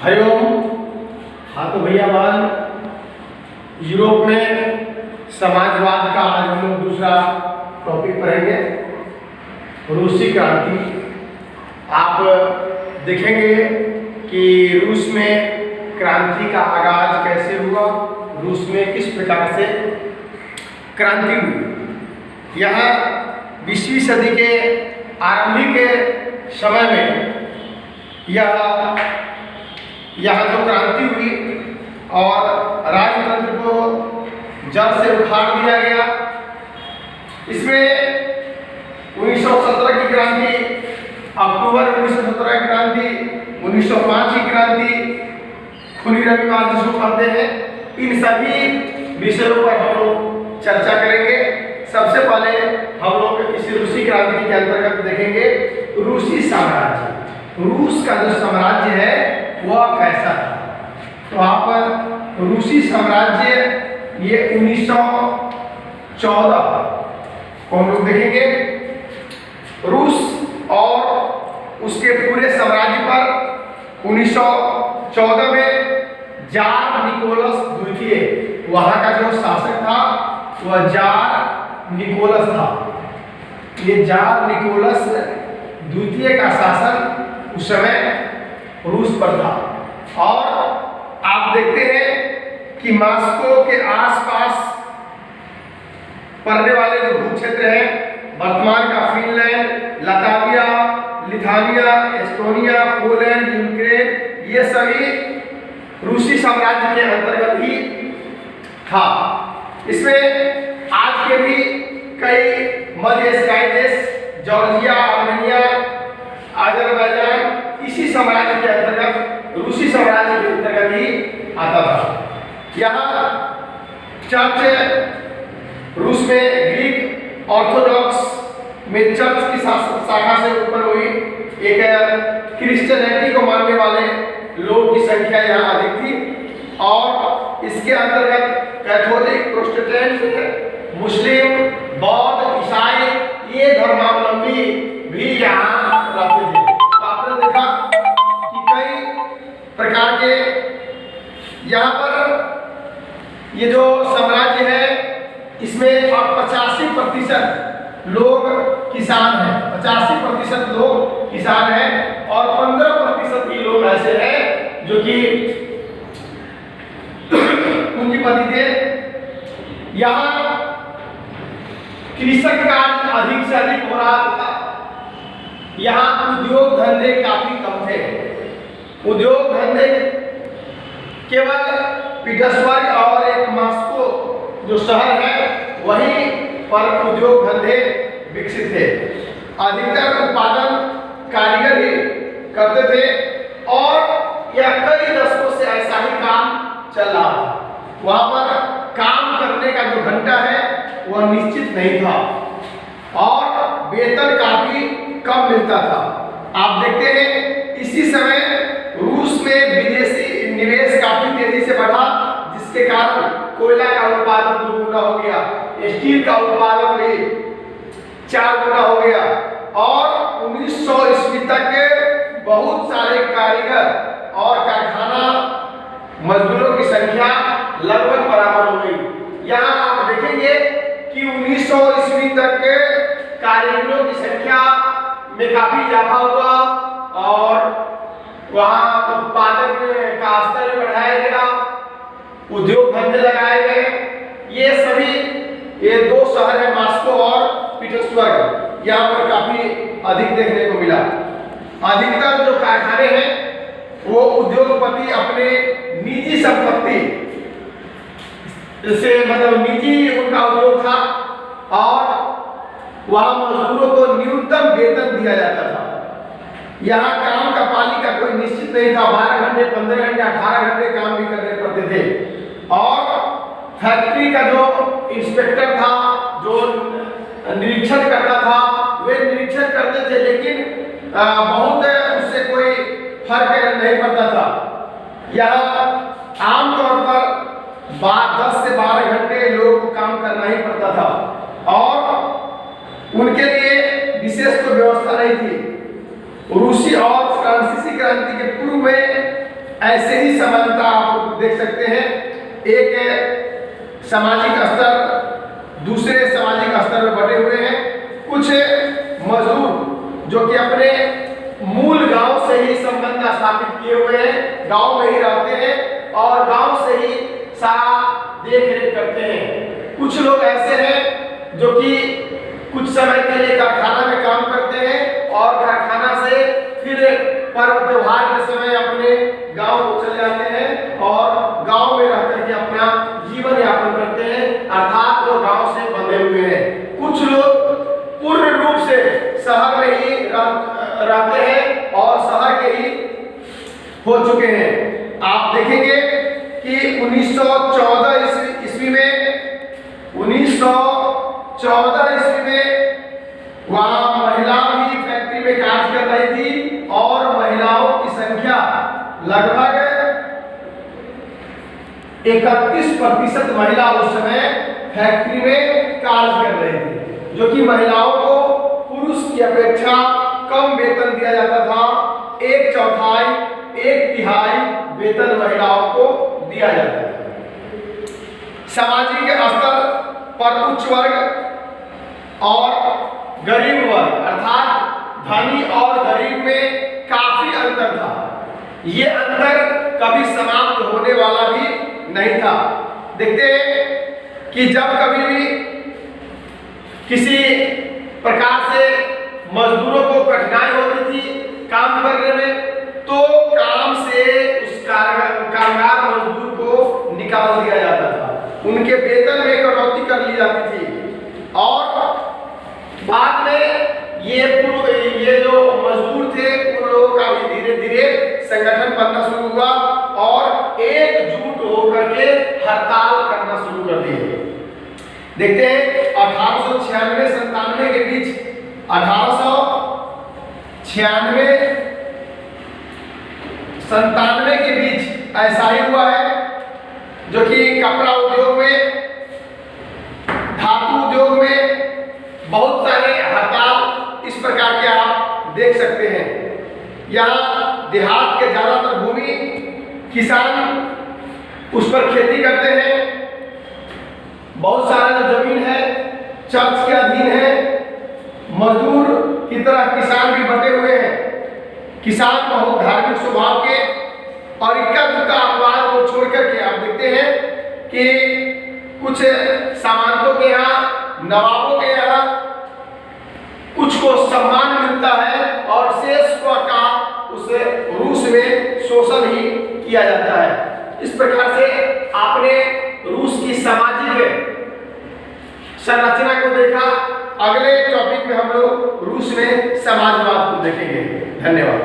हरिओम। हाँ तो भैया बाल यूरोप में समाजवाद का आज हम लोग दूसरा टॉपिक पढ़ेंगे, रूसी क्रांति। आप देखेंगे कि रूस में क्रांति का आगाज कैसे हुआ, रूस में किस प्रकार से क्रांति हुई। यहाँ 20वीं सदी के आरंभिक समय में यहाँ जो क्रांति हुई और राजतंत्र को जड़ से उखाड़ दिया गया। इसमें 1917 की क्रांति, अक्टूबर 1917 की क्रांति, 1905 की क्रांति, खूनी रविवार जिसको कहते हैं, इन सभी विषयों पर हम लोग चर्चा करेंगे। सबसे पहले हम लोग इस रूसी क्रांति के अंतर्गत देखेंगे रूसी साम्राज्य। रूस का जो साम्राज्य है वह कैसा था। तो आप रूसी साम्राज्य ये 1914 को हम लोग देखेंगे। रूस और उसके पूरे साम्राज्य पर 1914 में जार निकोलस द्वितीय, वहां का जो शासक था वह जार निकोलस था। ये जार निकोलस द्वितीय का शासन उस समय रूस पर था। और आप देखते हैं कि मॉस्को के आसपास पड़ने वाले जो भू क्षेत्र हैं, वर्तमान का Finland, Latvia, Lithuania, Estonia, Poland, Ukraine, ये सभी रूसी साम्राज्य के अंतर्गत ही था। इसमें आज के भी कई मध्य एशियाई देश, जॉर्जिया, आर्मेनिया, अजरबैजान इसी साम्राज्य के अंतर्गत, रूसी साम्राज्य के अंतर्गत ही आता था। यहाँ चर्च रूस में ग्रीक ऑर्थोडॉक्स में चर्च की शाखा से उत्पन्न हुई। एक क्रिश्चियनिटी को मानने वाले लोगों की संख्या यहाँ अधिक थी और इसके अंतर्गत कैथोलिक, प्रोटेस्टेंट, मुस्लिम, बौद्ध, ईसाई ये धर्मावलंबी भी यहाँ रहते थे। तो आपने देखा कि कई प्रकार के यहाँ पर ये जो साम्राज्य है इसमें 85% लोग किसान हैं, 85% लोग किसान हैं और 15% ही लोग ऐसे हैं जो कि पूंजीपति थे। यहाँ कृषक कार्य अधिक से अधिक हो रहा था। यहाँ उद्योग धंधे काफी कम थे। उद्योग धंधे केवल पीटर्सबर्ग और एक मॉस्को जो शहर है वहीं पर उद्योग धंधे विकसित थे। अधिकतर उत्पादन कारीगर ही करते थे और यह कई दशकों से ऐसा ही काम चल रहा था। वहां पर काम करने का जो घंटा है वह निश्चित नहीं था और वेतन काफी कम मिलता था। आप देखते हैं इसी समय रूस में विदेशी निवेश काफी तेजी से बढ़ा, जिसके कारण कोयला का उत्पादन 2 गुना हो गया, स्टील का उत्पादन भी 4 गुना हो गया और 1900 ईस्वी तक बहुत सारे कारीगर और कारखाना मजदूरों की संख्या लगभग बराबर हो गई। यहाँ आप देखेंगे कि 1900 ईस्वी तक कारीगरों की संख्या में काफी इजाफा हुआ और वहाँ उत्पादन का स्तर बढ़ाया गया, उद्योग धंधे लगाए गए। ये सभी ये 2 शहर है मॉस्को और पीटर्सबर्ग, यहाँ पर काफी अधिक देखने को मिला। अधिकतर जो कारखाने हैं वो उद्योगपति अपने निजी संपत्ति से मतलब निजी उनका उद्योग था और वहां मजदूरों को न्यूनतम वेतन दिया जाता था। यहाँ काम का पाली का कोई निश्चित नहीं था। 12 घंटे, 15 घंटे, 18 घंटे काम भी करने पड़ते थे और फैक्ट्री का जो इंस्पेक्टर था, जो निरीक्षण करता था, वे निरीक्षण करते थे लेकिन बहुत उससे कोई फर्क नहीं पड़ता था। यहाँ आमतौर पर 10 से 12 घंटे लोगों को काम करना ही पड़ता था और उनके लिए विशेष कोई व्यवस्था नहीं थी। रूसी और फ्रांसीसी क्रांति के पूर्व में ऐसे ही समानता आप देख सकते हैं। एक सामाजिक स्तर दूसरे सामाजिक स्तर में बटे हुए हैं। कुछ मजदूर जो कि अपने मूल गांव से ही संबंध स्थापित किए हुए हैं, गांव में ही रहते हैं और गांव से ही सारा देख रेख करते हैं। कुछ लोग ऐसे हैं जो कि कुछ समय के लिए कारखाना में काम करते हैं और कारखाना से फिर पर्व त्योहार के समय अपने गांव को चले जाते हैं और गांव में रह करके अपना जीवन यापन करते हैं, अर्थात वो गांव से बंधे हुए हैं। कुछ लोग पूर्ण रूप से शहर में ही रहते हैं और शहर के ही हो चुके हैं। आप देखेंगे कि 1914 ईस्वी में वहाँ महिला भी फैक्ट्री में काम कर रही थी और महिलाओं की संख्या लगभग 31% महिला उस समय फैक्ट्री में कार्य कर रही थी, जो कि महिलाओं को पुरुष की अपेक्षा कम वेतन दिया जाता था। 1/4 1/3 वेतन महिलाओं को दिया जाता था। सामाजिक स्तर पर उच्च वर्ग और गरीब वर्ग अर्थात धनी और गरीब में काफी अंतर था। ये अंतर कभी समाप्त होने वाला भी नहीं था। देखते हैं कि जब कभी भी किसी प्रकार से मजदूरों को कठिनाई होती थी काम करने में, तो काम से उस कामगार मजदूर को निकाल दिया जाता था, उनके वेतन में कटौती कर ली जाती थी और बाद में ये जो मजदूर थे उन लोगों का भी धीरे धीरे संगठन बनना शुरू हुआ और एकजुट होकर के हड़ताल करना शुरू कर दिए। देखते हैं 1896-97 के बीच 1896-97 के बीच ऐसा ही हुआ है, जो कि कपड़ा उद्योग में, धातु उद्योग में बहुत सारे हड़ताल इस प्रकार के आप देख सकते हैं। यहाँ देहात के ज्यादातर भूमि किसान उस पर खेती करते हैं। बहुत सारा जो जमीन है चर्च के अधीन है। मजदूर की तरह किसान भी बटे हुए हैं। किसान बहुत धार्मिक स्वभाव के और इक्का दुक्का अपवाद को छोड़ करके आप देखते हैं कि कुछ सामंतों के यहाँ, नवाबों के यहाँ कुछ को सम्मान मिलता है और शेष को का उस रूस में शोषण ही किया जाता है। इस प्रकार से आपने रूस की सामाजिक संरचना को देखा। अगले टॉपिक में हम लोग रूस में समाजवाद को देखेंगे। धन्यवाद।